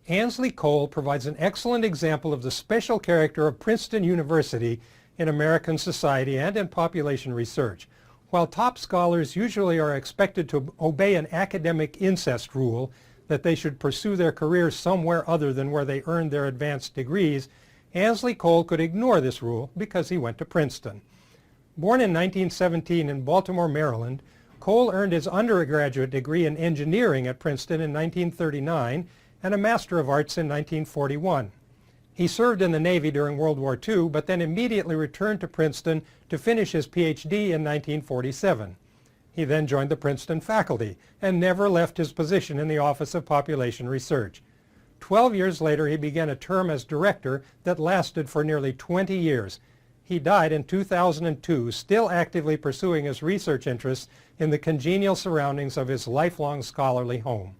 Ansley Coale provides an excellent example of the special character of Princeton University in American society and in population research. While top scholars usually are expected to obey an academic incest rule that they should pursue their careers somewhere other than where they earned their advanced degrees, Ansley Coale could ignore this rule because he went to Princeton. Born in 1917 in Baltimore, Maryland, Coale earned his undergraduate degree in engineering at Princeton in 1939 and a Master of Arts in 1941. He served in the Navy during World War II, but then immediately returned to Princeton to finish his PhD in 1947. He then joined the Princeton faculty and never left his position in the Office of Population Research. 12 years later, he began a term as director that lasted for nearly 20 years. He died in 2002, still actively pursuing his research interests in the congenial surroundings of his lifelong scholarly home.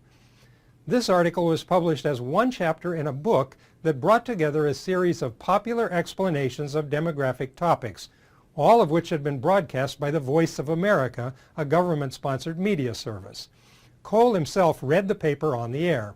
This article was published as one chapter in a book that brought together a series of popular explanations of demographic topics, all of which had been broadcast by the Voice of America, a government-sponsored media service. Coale himself read the paper on the air.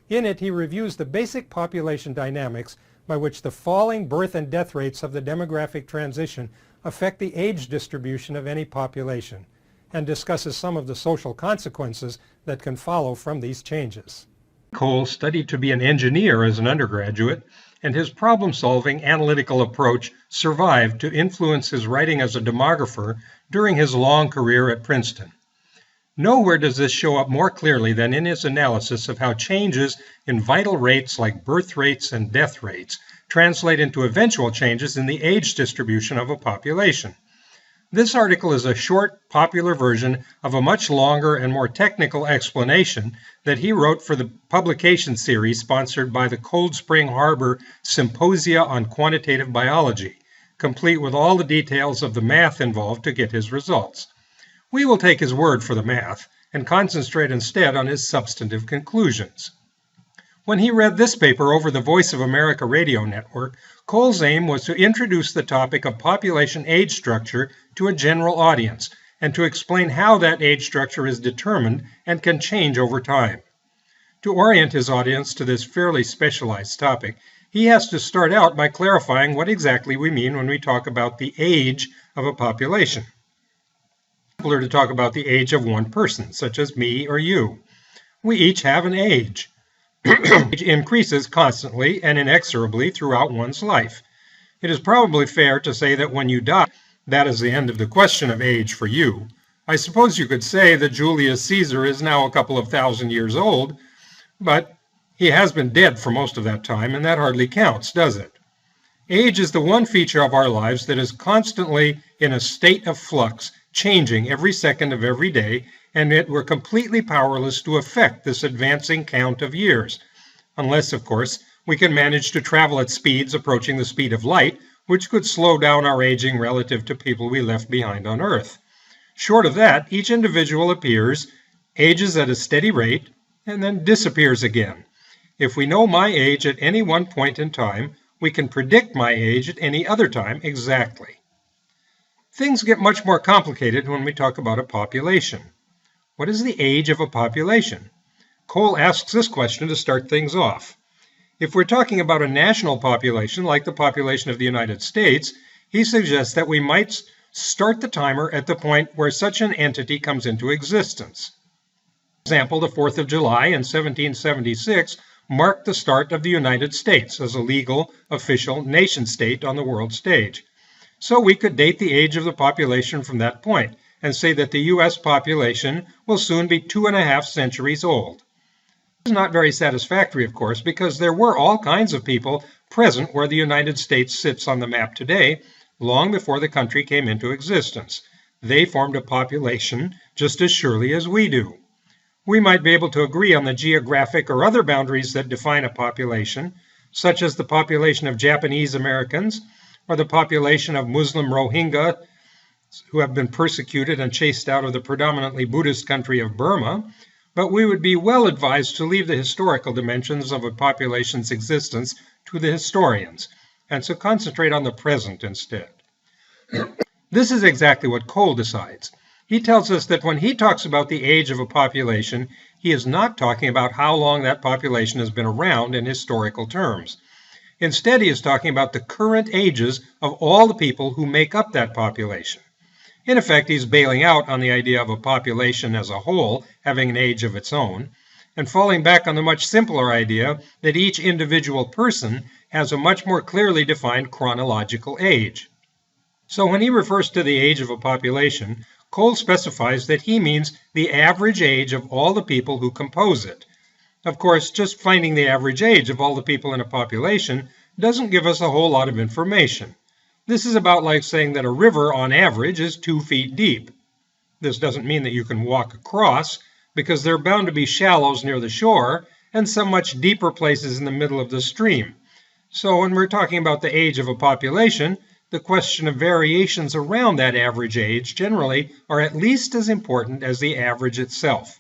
In it, he reviews the basic population dynamics by which the falling birth and death rates of the demographic transition affect the age distribution of any population, and discusses some of the social consequences that can follow from these changes. Coale studied to be an engineer as an undergraduate, and his problem-solving analytical approach survived to influence his writing as a demographer during his long career at Princeton. Nowhere does this show up more clearly than in his analysis of how changes in vital rates like birth rates and death rates translate into eventual changes in the age distribution of a population. This article is a short, popular version of a much longer and more technical explanation that he wrote for the publication series sponsored by the Cold Spring Harbor Symposia on Quantitative Biology, complete with all the details of the math involved to get his results. We will take his word for the math and concentrate instead on his substantive conclusions. When he read this paper over the Voice of America radio network, Coale's aim was to introduce the topic of population age structure to a general audience and to explain how that age structure is determined and can change over time. To orient his audience to this fairly specialized topic, he has to start out by clarifying what exactly we mean when we talk about the age of a population. It's simpler to talk about the age of one person, such as me or you. We each have an age. Age increases constantly and inexorably throughout one's life. It is probably fair to say that when you die, that is the end of the question of age for you. I suppose you could say that Julius Caesar is now a couple of thousand years old, but he has been dead for most of that time, and that hardly counts, does it? Age is the one feature of our lives that is constantly in a state of flux, changing every second of every day, and yet we're completely powerless to affect this advancing count of years, unless, of course, we can manage to travel at speeds approaching the speed of light, which could slow down our aging relative to people we left behind on Earth. Short of that, each individual appears, ages at a steady rate, and then disappears again. If we know my age at any one point in time, we can predict my age at any other time exactly. Things get much more complicated when we talk about a population. What is the age of a population? Coale asks this question to start things off. If we're talking about a national population, like the population of the United States, he suggests that we might start the timer at the point where such an entity comes into existence. For example, the 4th of July in 1776 marked the start of the United States as a legal, official nation-state on the world stage. So we could date the age of the population from that point and say that the U.S. population will soon be 2.5 centuries old. This is not very satisfactory, of course, because there were all kinds of people present where the United States sits on the map today, long before the country came into existence. They formed a population just as surely as we do. We might be able to agree on the geographic or other boundaries that define a population, such as the population of Japanese Americans or the population of Muslim Rohingya who have been persecuted and chased out of the predominantly Buddhist country of Burma, but we would be well advised to leave the historical dimensions of a population's existence to the historians, and to concentrate on the present instead. This is exactly what Coale decides. He tells us that when he talks about the age of a population, he is not talking about how long that population has been around in historical terms. Instead, he is talking about the current ages of all the people who make up that population. In effect, he's bailing out on the idea of a population as a whole having an age of its own, and falling back on the much simpler idea that each individual person has a much more clearly defined chronological age. So when he refers to the age of a population, Coale specifies that he means the average age of all the people who compose it. Of course, just finding the average age of all the people in a population doesn't give us a whole lot of information. This is about like saying that a river on average is 2 feet deep. This doesn't mean that you can walk across, because there are bound to be shallows near the shore and some much deeper places in the middle of the stream. So when we're talking about the age of a population, the question of variations around that average age generally are at least as important as the average itself.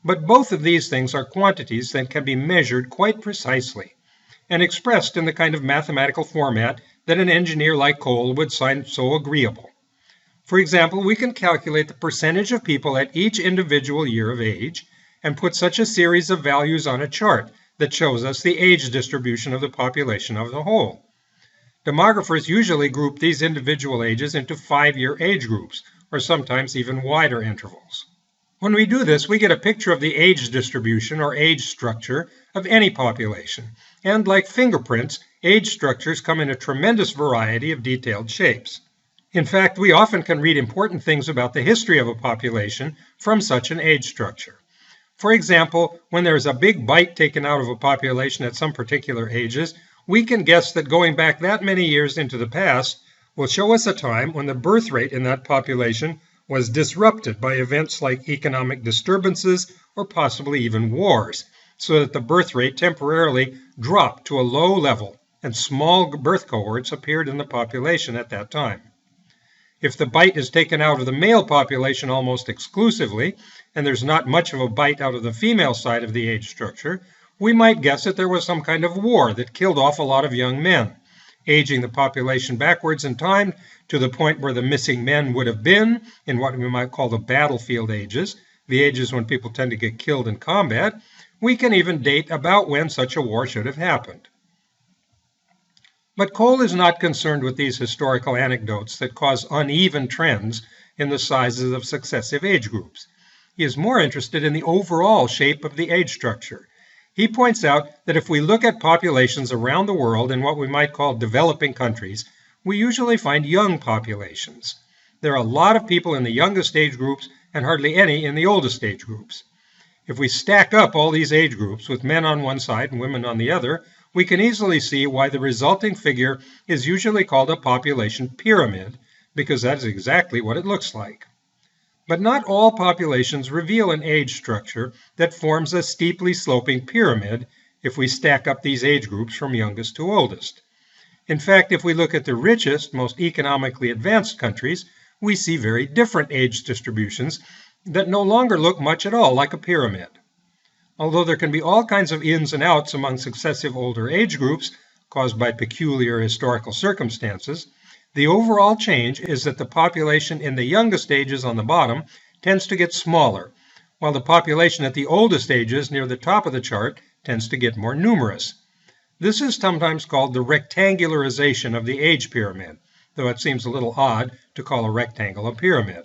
But both of these things are quantities that can be measured quite precisely and expressed in the kind of mathematical format that an engineer like Coale would find so agreeable. For example, we can calculate the percentage of people at each individual year of age and put such a series of values on a chart that shows us the age distribution of the population of the whole. Demographers usually group these individual ages into 5-year age groups, or sometimes even wider intervals. When we do this, we get a picture of the age distribution or age structure of any population. And like fingerprints, age structures come in a tremendous variety of detailed shapes. In fact, we often can read important things about the history of a population from such an age structure. For example, when there is a big bite taken out of a population at some particular ages, we can guess that going back that many years into the past will show us a time when the birth rate in that population was disrupted by events like economic disturbances or possibly even wars, so that the birth rate temporarily dropped to a low level and small birth cohorts appeared in the population at that time. If the bite is taken out of the male population almost exclusively, and there's not much of a bite out of the female side of the age structure, we might guess that there was some kind of war that killed off a lot of young men, aging the population backwards in time to the point where the missing men would have been in what we might call the battlefield ages, the ages when people tend to get killed in combat. We can even date about when such a war should have happened. But Coale is not concerned with these historical anecdotes that cause uneven trends in the sizes of successive age groups. He is more interested in the overall shape of the age structure. He points out that if we look at populations around the world in what we might call developing countries, we usually find young populations. There are a lot of people in the youngest age groups and hardly any in the oldest age groups. If we stack up all these age groups with men on one side and women on the other, we can easily see why the resulting figure is usually called a population pyramid, because that is exactly what it looks like. But not all populations reveal an age structure that forms a steeply sloping pyramid if we stack up these age groups from youngest to oldest. In fact, if we look at the richest, most economically advanced countries, we see very different age distributions that no longer look much at all like a pyramid. Although there can be all kinds of ins and outs among successive older age groups caused by peculiar historical circumstances, the overall change is that the population in the youngest ages on the bottom tends to get smaller, while the population at the oldest ages near the top of the chart tends to get more numerous. This is sometimes called the rectangularization of the age pyramid, though it seems a little odd to call a rectangle a pyramid.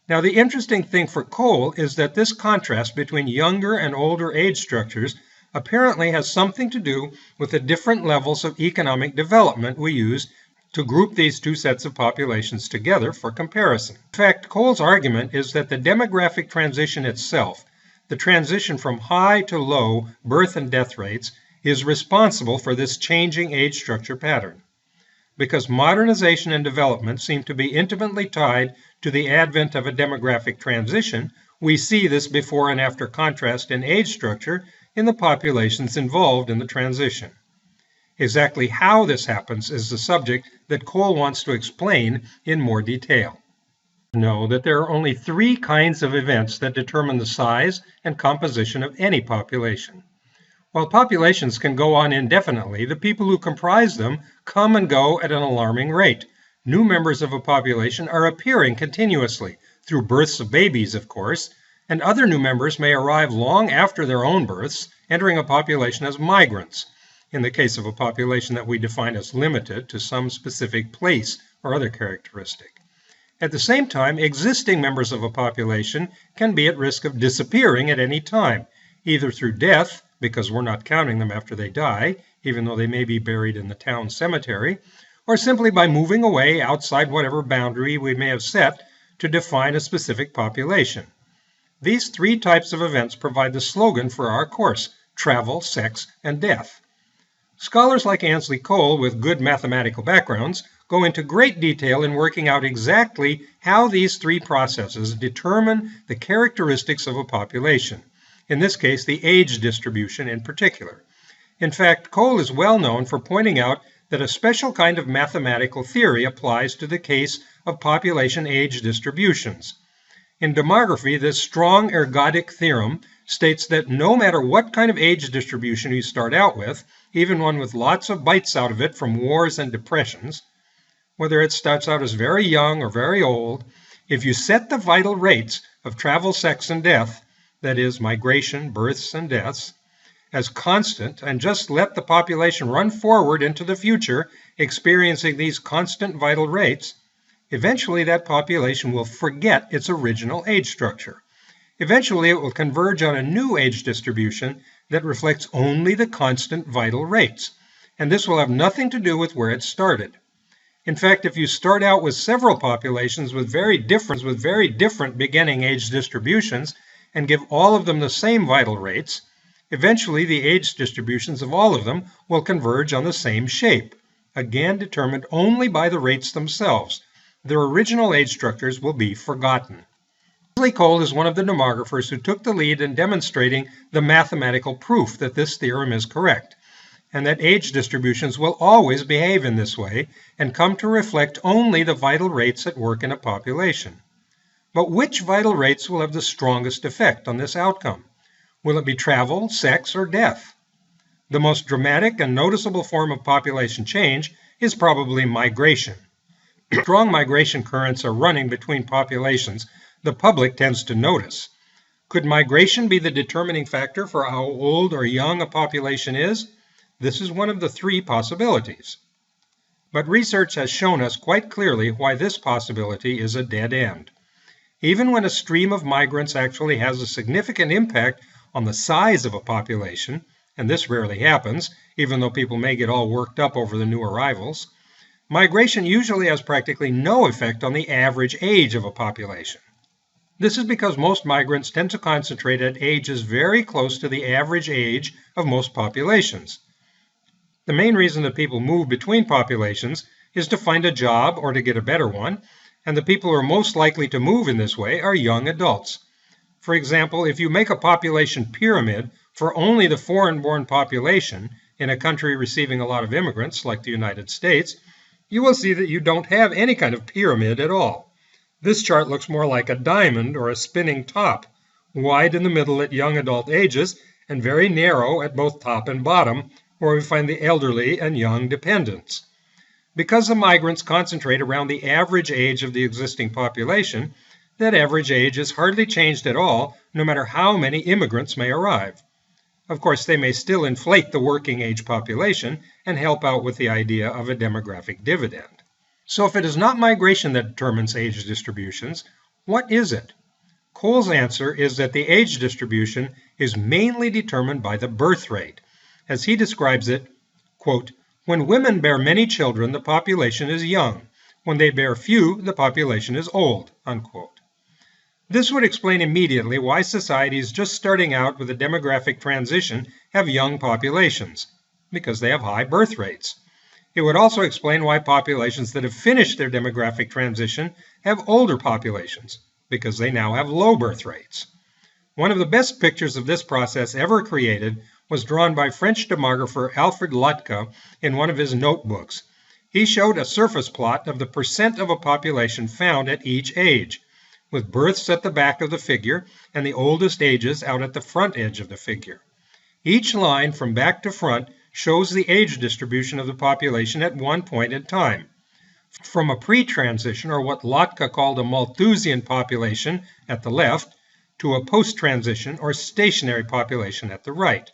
Now, the interesting thing for Coale is that this contrast between younger and older age structures apparently has something to do with the different levels of economic development we use to group these two sets of populations together for comparison. In fact, Coale's argument is that the demographic transition itself, the transition from high to low birth and death rates, is responsible for this changing age structure pattern. Because modernization and development seem to be intimately tied to the advent of a demographic transition, we see this before and after contrast in age structure in the populations involved in the transition. Exactly how this happens is the subject that Coale wants to explain in more detail. Know that there are only 3 kinds of events that determine the size and composition of any population. While populations can go on indefinitely, the people who comprise them come and go at an alarming rate. New members of a population are appearing continuously through births of babies, of course, and other new members may arrive long after their own births, entering a population as migrants, in the case of a population that we define as limited to some specific place or other characteristic. At the same time, existing members of a population can be at risk of disappearing at any time, either through death, because we're not counting them after they die, even though they may be buried in the town cemetery, or simply by moving away outside whatever boundary we may have set to define a specific population. These three types of events provide the slogan for our course: travel, sex, and death. Scholars like Ansley Coale, with good mathematical backgrounds, go into great detail in working out exactly how these three processes determine the characteristics of a population, in this case the age distribution in particular. In fact, Coale is well known for pointing out that a special kind of mathematical theory applies to the case of population age distributions. In demography, this strong ergodic theorem states that no matter what kind of age distribution you start out with, even one with lots of bites out of it from wars and depressions, whether it starts out as very young or very old, if you set the vital rates of travel, sex, and death, that is, migration, births, and deaths, as constant, and just let the population run forward into the future, experiencing these constant vital rates, eventually that population will forget its original age structure. Eventually it will converge on a new age distribution that reflects only the constant vital rates, and this will have nothing to do with where it started. In fact, if you start out with several populations with very different beginning age distributions and give all of them the same vital rates, eventually the age distributions of all of them will converge on the same shape, again determined only by the rates themselves. Their original age structures will be forgotten. Ansley Coale is one of the demographers who took the lead in demonstrating the mathematical proof that this theorem is correct, and that age distributions will always behave in this way and come to reflect only the vital rates at work in a population. But which vital rates will have the strongest effect on this outcome? Will it be travel, sex, or death? The most dramatic and noticeable form of population change is probably migration. If strong migration currents are running between populations, the public tends to notice. Could migration be the determining factor for how old or young a population is? This is one of the three possibilities. But research has shown us quite clearly why this possibility is a dead end. Even when a stream of migrants actually has a significant impact on the size of a population, and this rarely happens, even though people may get all worked up over the new arrivals, migration usually has practically no effect on the average age of a population. This is because most migrants tend to concentrate at ages very close to the average age of most populations. The main reason that people move between populations is to find a job or to get a better one, and the people who are most likely to move in this way are young adults. For example, if you make a population pyramid for only the foreign-born population in a country receiving a lot of immigrants, like the United States, you will see that you don't have any kind of pyramid at all. This chart looks more like a diamond or a spinning top, wide in the middle at young adult ages and very narrow at both top and bottom, where we find the elderly and young dependents. Because the migrants concentrate around the average age of the existing population, that average age is hardly changed at all, no matter how many immigrants may arrive. Of course, they may still inflate the working age population and help out with the idea of a demographic dividend. So if it is not migration that determines age distributions, what is it? Coale's answer is that the age distribution is mainly determined by the birth rate. As he describes it, quote, "When women bear many children, the population is young. When they bear few, the population is old," unquote. This would explain immediately why societies just starting out with a demographic transition have young populations, because they have high birth rates. It would also explain why populations that have finished their demographic transition have older populations, because they now have low birth rates. One of the best pictures of this process ever created was drawn by French demographer Alfred Lotka in one of his notebooks. He showed a surface plot of the percent of a population found at each age, with births at the back of the figure and the oldest ages out at the front edge of the figure. Each line from back to front shows the age distribution of the population at one point in time. from a pre-transition, or what Lotka called a Malthusian population at the left, to a post-transition or stationary population at the right.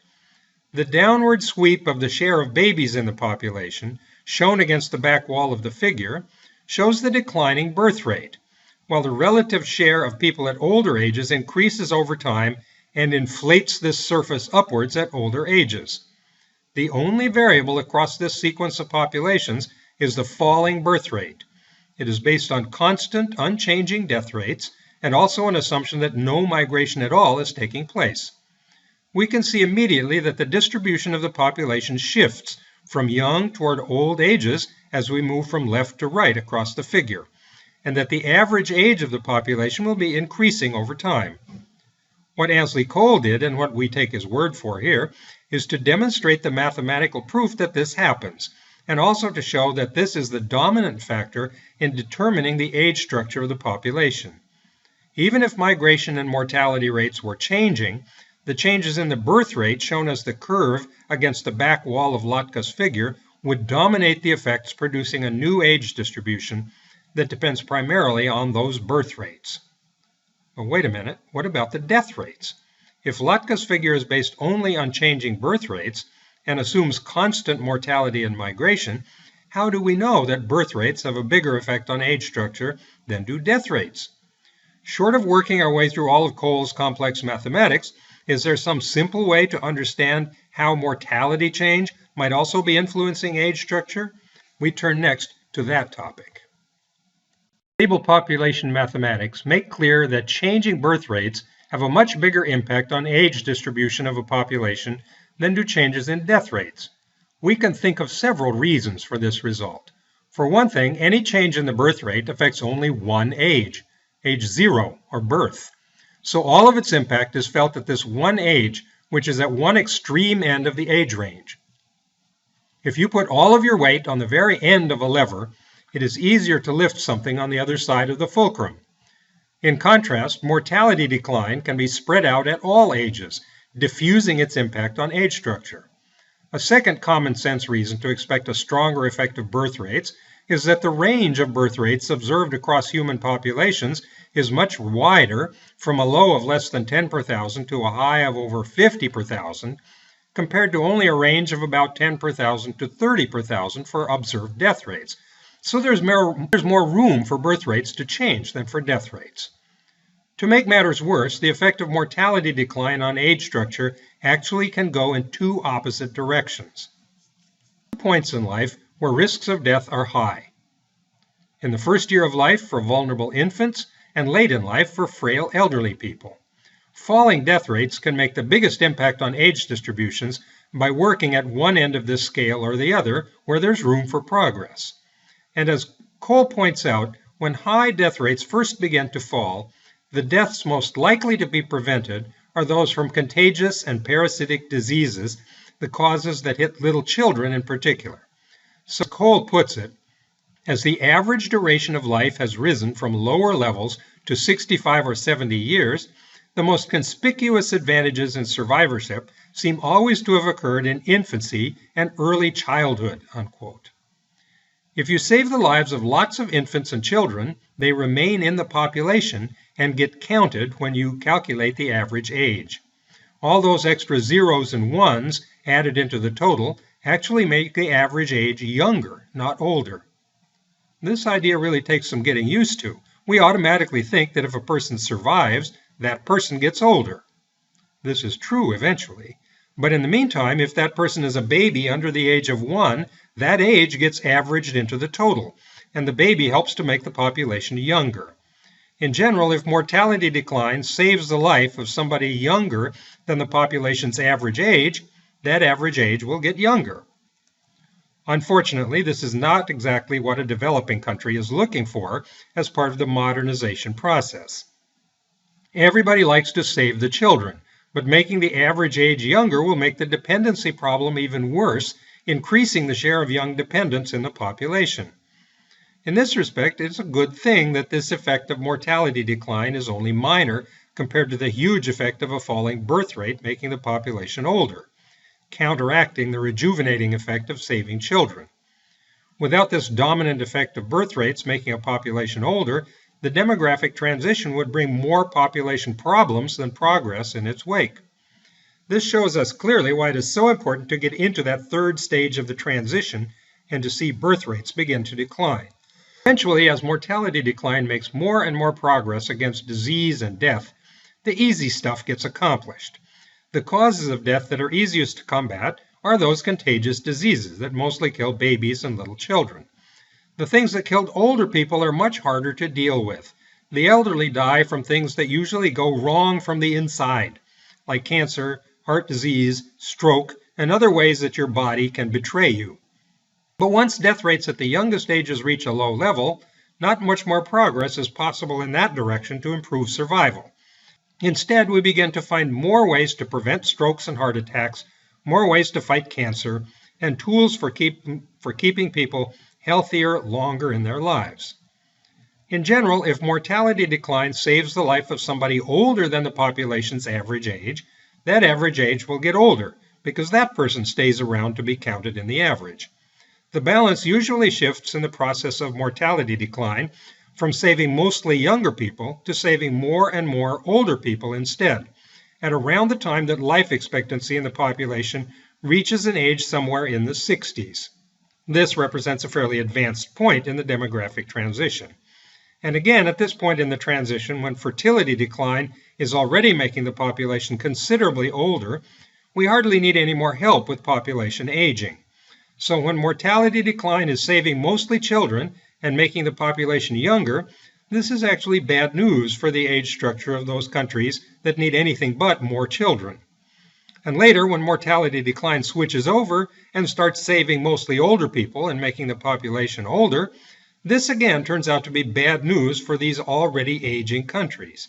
The downward sweep of the share of babies in the population, shown against the back wall of the figure, shows the declining birth rate, while the relative share of people at older ages increases over time and inflates this surface upwards at older ages. The only variable across this sequence of populations is the falling birth rate. It is based on constant, unchanging death rates, and also an assumption that no migration at all is taking place. We can see immediately that the distribution of the population shifts from young toward old ages as we move from left to right across the figure, and that the average age of the population will be increasing over time. What Ansley Coale did, and what we take his word for here, is to demonstrate the mathematical proof that this happens, and also to show that this is the dominant factor in determining the age structure of the population. Even if migration and mortality rates were changing, the changes in the birth rate, shown as the curve against the back wall of Lotka's figure, would dominate the effects, producing a new age distribution that depends primarily on those birth rates. But wait a minute, what about the death rates? If Lotka's figure is based only on changing birth rates and assumes constant mortality and migration, how do we know that birth rates have a bigger effect on age structure than do death rates? Short of working our way through all of Coale's complex mathematics, is there some simple way to understand how mortality change might also be influencing age structure? We turn next to that topic. Stable population mathematics make clear that changing birth rates have a much bigger impact on age distribution of a population than do changes in death rates. We can think of several reasons for this result. For one thing, any change in the birth rate affects only one age 0, or birth. So all of its impact is felt at this one age, which is at one extreme end of the age range. If you put all of your weight on the very end of a lever, it is easier to lift something on the other side of the fulcrum. In contrast, mortality decline can be spread out at all ages, diffusing its impact on age structure. A second common sense reason to expect a stronger effect of birth rates is that the range of birth rates observed across human populations is much wider, from a low of less than 10 per thousand to a high of over 50 per thousand, compared to only a range of about 10 per thousand to 30 per thousand for observed death rates. So there's more room for birth rates to change than for death rates. To make matters worse, the effect of mortality decline on age structure actually can go in two opposite directions. Points in life where risks of death are high. In the first year of life for vulnerable infants, and late in life for frail elderly people. Falling death rates can make the biggest impact on age distributions by working at one end of this scale or the other where there's room for progress. And as Coale points out, when high death rates first begin to fall, the deaths most likely to be prevented are those from contagious and parasitic diseases, the causes that hit little children in particular. So Coale puts it, as the average duration of life has risen from lower levels to 65 or 70 years, the most conspicuous advantages in survivorship seem always to have occurred in infancy and early childhood, unquote. If you save the lives of lots of infants and children, they remain in the population and get counted when you calculate the average age. All those extra zeros and ones added into the total actually make the average age younger, not older. This idea really takes some getting used to. We automatically think that if a person survives, that person gets older. This is true eventually. But in the meantime, if that person is a baby under the age of 1, that age gets averaged into the total, and the baby helps to make the population younger. In general, if mortality decline saves the life of somebody younger than the population's average age, that average age will get younger. Unfortunately, this is not exactly what a developing country is looking for as part of the modernization process. Everybody likes to save the children, but making the average age younger will make the dependency problem even worse, increasing the share of young dependents in the population. In this respect, it's a good thing that this effect of mortality decline is only minor compared to the huge effect of a falling birth rate making the population older, counteracting the rejuvenating effect of saving children. Without this dominant effect of birth rates making a population older, the demographic transition would bring more population problems than progress in its wake. This shows us clearly why it is so important to get into that third stage of the transition and to see birth rates begin to decline. Eventually, as mortality decline makes more and more progress against disease and death, the easy stuff gets accomplished. The causes of death that are easiest to combat are those contagious diseases that mostly kill babies and little children. The things that killed older people are much harder to deal with. The elderly die from things that usually go wrong from the inside, like cancer, heart disease, stroke, and other ways that your body can betray you. But once death rates at the youngest ages reach a low level, not much more progress is possible in that direction to improve survival. Instead, we begin to find more ways to prevent strokes and heart attacks, more ways to fight cancer, and tools for keeping people healthier longer in their lives. In general, if mortality decline saves the life of somebody older than the population's average age, that average age will get older because that person stays around to be counted in the average. The balance usually shifts in the process of mortality decline from saving mostly younger people to saving more and more older people instead, at around the time that life expectancy in the population reaches an age somewhere in the 60s. This represents a fairly advanced point in the demographic transition. And again, at this point in the transition, when fertility decline is already making the population considerably older, we hardly need any more help with population aging. So when mortality decline is saving mostly children and making the population younger, this is actually bad news for the age structure of those countries that need anything but more children. And later, when mortality decline switches over and starts saving mostly older people and making the population older, this again turns out to be bad news for these already aging countries.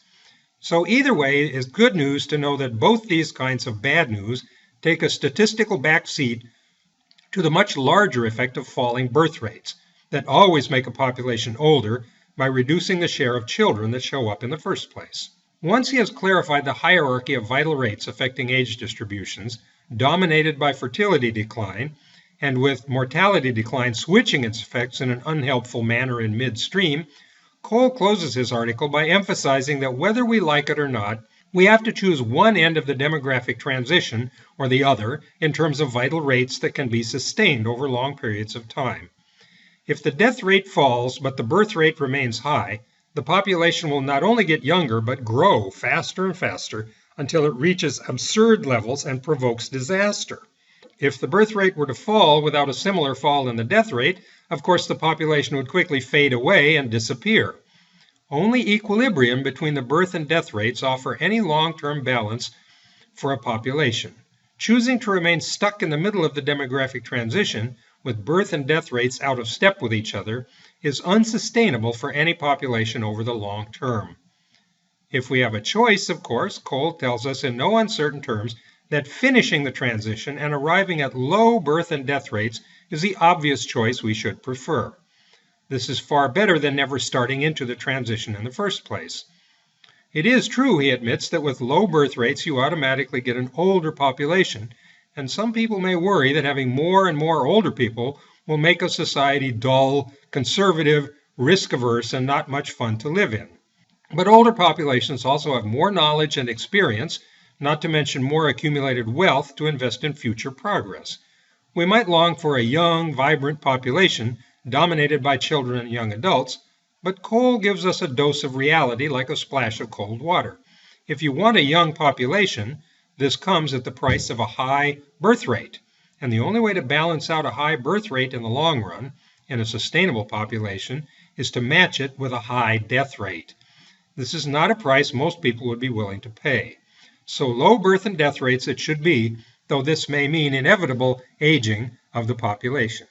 So either way is good news to know that both these kinds of bad news take a statistical backseat to the much larger effect of falling birth rates that always make a population older by reducing the share of children that show up in the first place. Once he has clarified the hierarchy of vital rates affecting age distributions, dominated by fertility decline, and with mortality decline switching its effects in an unhelpful manner in midstream, Coale closes his article by emphasizing that whether we like it or not, we have to choose one end of the demographic transition or the other in terms of vital rates that can be sustained over long periods of time. If the death rate falls but the birth rate remains high, the population will not only get younger but grow faster and faster until it reaches absurd levels and provokes disaster. If the birth rate were to fall without a similar fall in the death rate, of course the population would quickly fade away and disappear. Only equilibrium between the birth and death rates offer any long-term balance for a population. Choosing to remain stuck in the middle of the demographic transition, with birth and death rates out of step with each other, is unsustainable for any population over the long term. If we have a choice, of course, Coale tells us in no uncertain terms that finishing the transition and arriving at low birth and death rates is the obvious choice we should prefer. This is far better than never starting into the transition in the first place. It is true, he admits, that with low birth rates you automatically get an older population, and some people may worry that having more and more older people will make a society dull, conservative, risk-averse, and not much fun to live in. But older populations also have more knowledge and experience, not to mention more accumulated wealth to invest in future progress. We might long for a young, vibrant population dominated by children and young adults, but Coale gives us a dose of reality like a splash of cold water. If you want a young population, this comes at the price of a high birth rate, and the only way to balance out a high birth rate in the long run, in a sustainable population, is to match it with a high death rate. This is not a price most people would be willing to pay. So low birth and death rates it should be, though this may mean inevitable aging of the population.